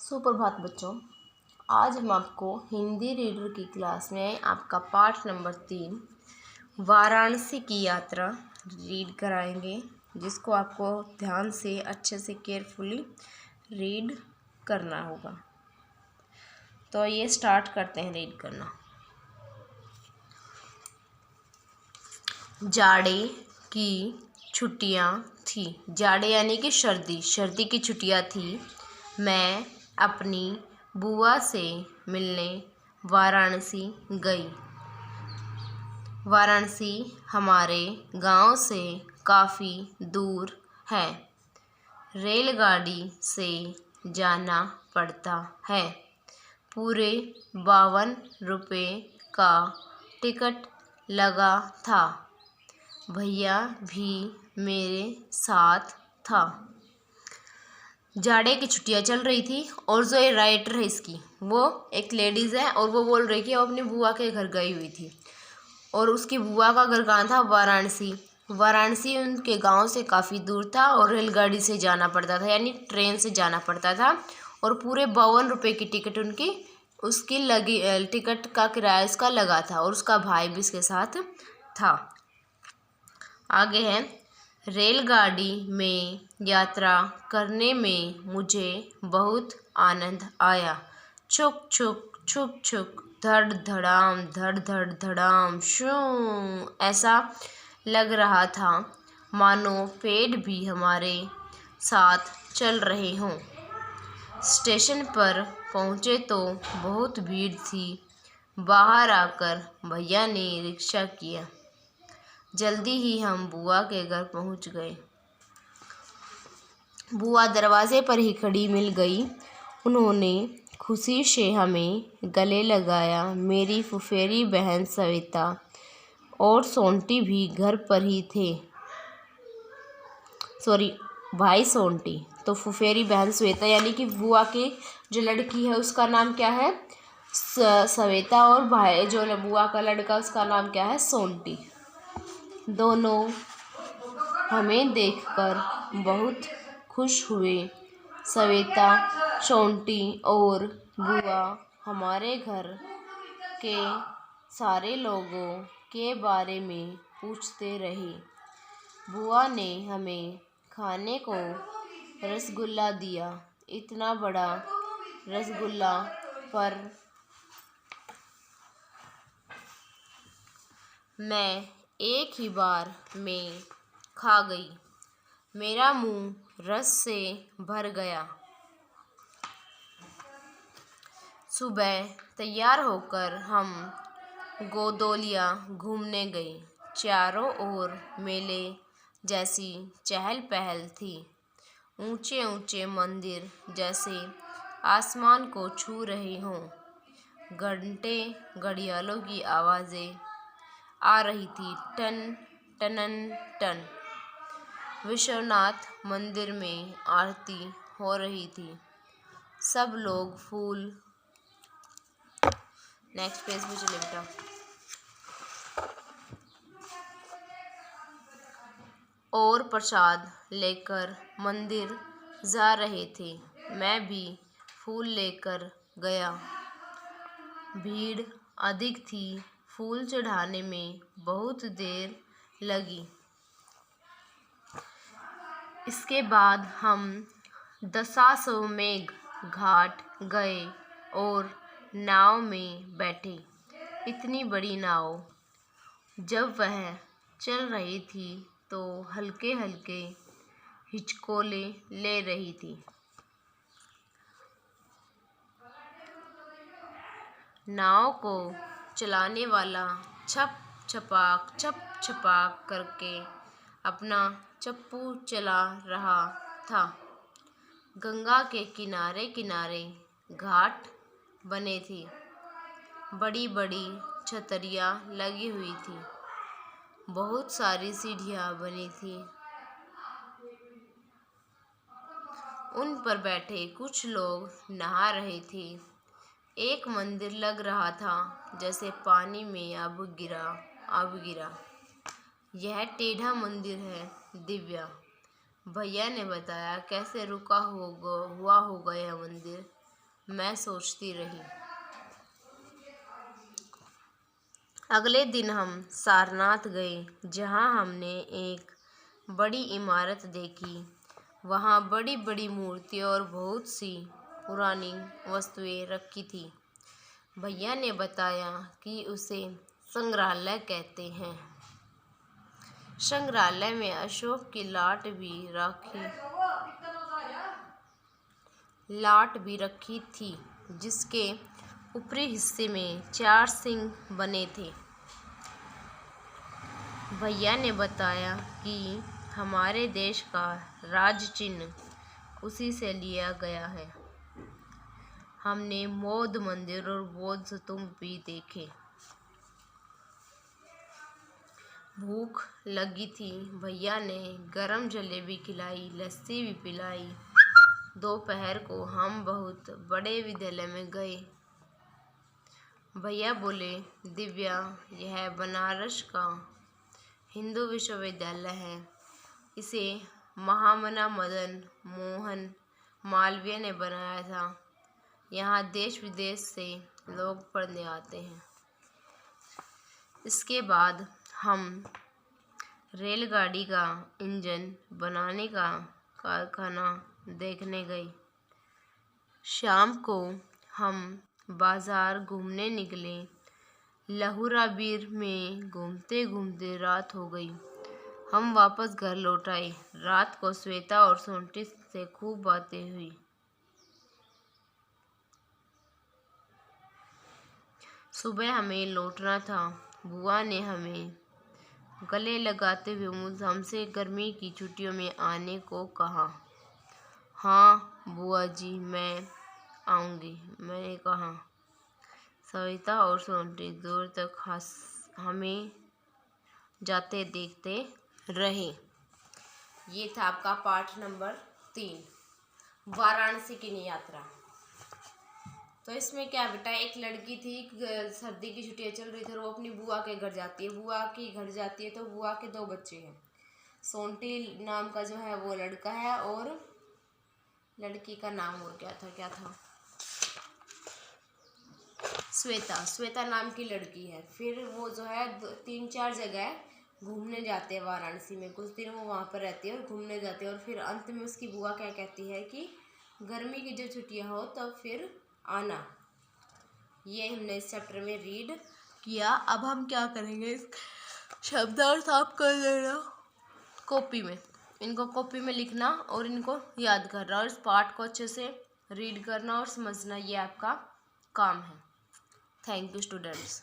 सुप्रभात बच्चों। आज हम आपको हिंदी रीडर की क्लास में आपका पाठ नंबर 3 वाराणसी की यात्रा रीड कराएंगे, जिसको आपको ध्यान से अच्छे से केयरफुली रीड करना होगा। तो ये स्टार्ट करते हैं रीड करना। जाड़े की छुट्टियां थी। जाड़े यानी कि सर्दी की छुट्टियां थी। मैं अपनी बुआ से मिलने वाराणसी गई। वाराणसी हमारे गांव से काफ़ी दूर है। रेलगाड़ी से जाना पड़ता है। पूरे 52 रुपये का टिकट लगा था। भैया भी मेरे साथ था। जाड़े की छुट्टियां चल रही थी और जो ये राइटर है इसकी, वो एक लेडीज़ है और वो बोल रही कि वो अपनी बुआ के घर गई हुई थी। और उसकी बुआ का घर कहाँ था? वाराणसी। वाराणसी उनके गांव से काफ़ी दूर था और रेलगाड़ी से जाना पड़ता था, यानी ट्रेन से जाना पड़ता था। और पूरे 52 रुपये की टिकट उसकी लगी। टिकट का किराया उसका लगा था और उसका भाई भी इसके साथ था। आगे है, रेलगाड़ी में यात्रा करने में मुझे बहुत आनंद आया। छुक छुक छुक छुक, धड़ धड़ धड़ाम शू, ऐसा लग रहा था मानो पेड़ भी हमारे साथ चल रहे हों। स्टेशन पर पहुँचे तो बहुत भीड़ थी। बाहर आकर भैया ने रिक्शा किया। जल्दी ही हम बुआ के घर पहुंच गए। बुआ दरवाजे पर ही खड़ी मिल गई। उन्होंने खुशी से हमें गले लगाया। मेरी फुफेरी बहन सविता और सोंटी भी घर पर ही थे। भाई सोंटी। तो फुफेरी बहन श्वेता यानी कि बुआ की जो लड़की है उसका नाम क्या है? सविता। और भाई जो बुआ का लड़का उसका नाम क्या है? सोंटी। दोनों हमें देखकर बहुत खुश हुए। सविता, सोंटी और बुआ हमारे घर के सारे लोगों के बारे में पूछते रहे। बुआ ने हमें खाने को रसगुल्ला दिया। इतना बड़ा रसगुल्ला पर मैं एक ही बार में खा गई। मेरा मुंह रस से भर गया। सुबह तैयार होकर हम गोदोलिया घूमने गए। चारों ओर मेले जैसी चहल पहल थी। ऊंचे ऊंचे मंदिर जैसे आसमान को छू रहे हों। घंटे घड़ियालों की आवाज़ें आ रही थी, टन टनन टन। विश्वनाथ मंदिर में आरती हो रही थी। सब लोग फूल। नेक्स्ट पेज पे चले बेटा। और प्रसाद लेकर मंदिर जा रहे थे। मैं भी फूल लेकर गया। भीड़ अधिक थी। फूल चढ़ाने में बहुत देर लगी। इसके बाद हम दशाश्वमेध घाट गए और नाव में बैठे। इतनी बड़ी नाव जब वह चल रही थी तो हल्के हल्के हिचकोले ले रही थी। नाव को चलाने वाला छप छपाक करके अपना चप्पू चला रहा था। गंगा के किनारे किनारे घाट बने थे। बड़ी बड़ी छतरियाँ लगी हुई थी। बहुत सारी सीढ़ियाँ बनी थी। उन पर बैठे कुछ लोग नहा रहे थे। एक मंदिर लग रहा था जैसे पानी में अब गिरा। यह टेढ़ा मंदिर है दिव्या, भैया ने बताया। कैसे रुका हुआ होगा यह मंदिर? मैं सोचती रही। अगले दिन हम सारनाथ गए, जहाँ हमने एक बड़ी इमारत देखी। वहाँ बड़ी बड़ी मूर्तियाँ और बहुत सी पुरानी वस्तुएं रखी थी। भैया ने बताया कि उसे संग्रहालय कहते हैं। संग्रहालय में अशोक की लाट भी रखी थी, जिसके ऊपरी हिस्से में 4 सिंह बने थे। भैया ने बताया कि हमारे देश का राज चिन्ह उसी से लिया गया है। हमने बौद्ध मंदिर और बौद्ध स्तूप भी देखे। भूख लगी थी। भैया ने गरम जलेबी खिलाई, लस्सी भी पिलाई। दोपहर को हम बहुत बड़े विद्यालय में गए। भैया बोले, दिव्या, यह बनारस का हिंदू विश्वविद्यालय है। इसे महामना मदन मोहन मालवीय ने बनाया था। यहाँ देश विदेश से लोग पढ़ने आते हैं। इसके बाद हम रेलगाड़ी का इंजन बनाने का कारखाना देखने गए। शाम को हम बाजार घूमने निकले। लहुराबीर में घूमते घूमते रात हो गई। हम वापस घर लौट आए। रात को श्वेता और सोंटी से खूब बातें हुई। सुबह हमें लौटना था। बुआ ने हमें गले लगाते हुए हमसे गर्मी की छुट्टियों में आने को कहा। हाँ बुआ जी, मैं आऊँगी, मैंने कहा। सविता और सोंटी दूर तक हमें जाते देखते रहे। ये था आपका पाठ नंबर 3, वाराणसी की यात्रा। तो इसमें क्या बेटा, एक लड़की थी, सर्दी की छुट्टियां चल रही थी और वो अपनी बुआ के घर जाती है। बुआ के घर जाती है तो बुआ के 2 बच्चे हैं। सोंटी नाम का जो है वो लड़का है और लड़की का नाम और क्या था, श्वेता नाम की लड़की है। फिर वो जो है 3-4 जगह घूमने जाते हैं वाराणसी में। कुछ दिन वो वहाँ पर रहती है और घूमने जाती है और फिर अंत में उसकी बुआ क्या कहती है कि गर्मी की जो छुट्टियाँ हो तब फिर आना। ये हमने इस चैप्टर में रीड किया। अब हम क्या करेंगे, इस शब्दार्थ आप कर लेना कॉपी में। इनको कॉपी में लिखना और इनको याद करना और इस पाठ को अच्छे से रीड करना और समझना, ये आपका काम है। Thank you students.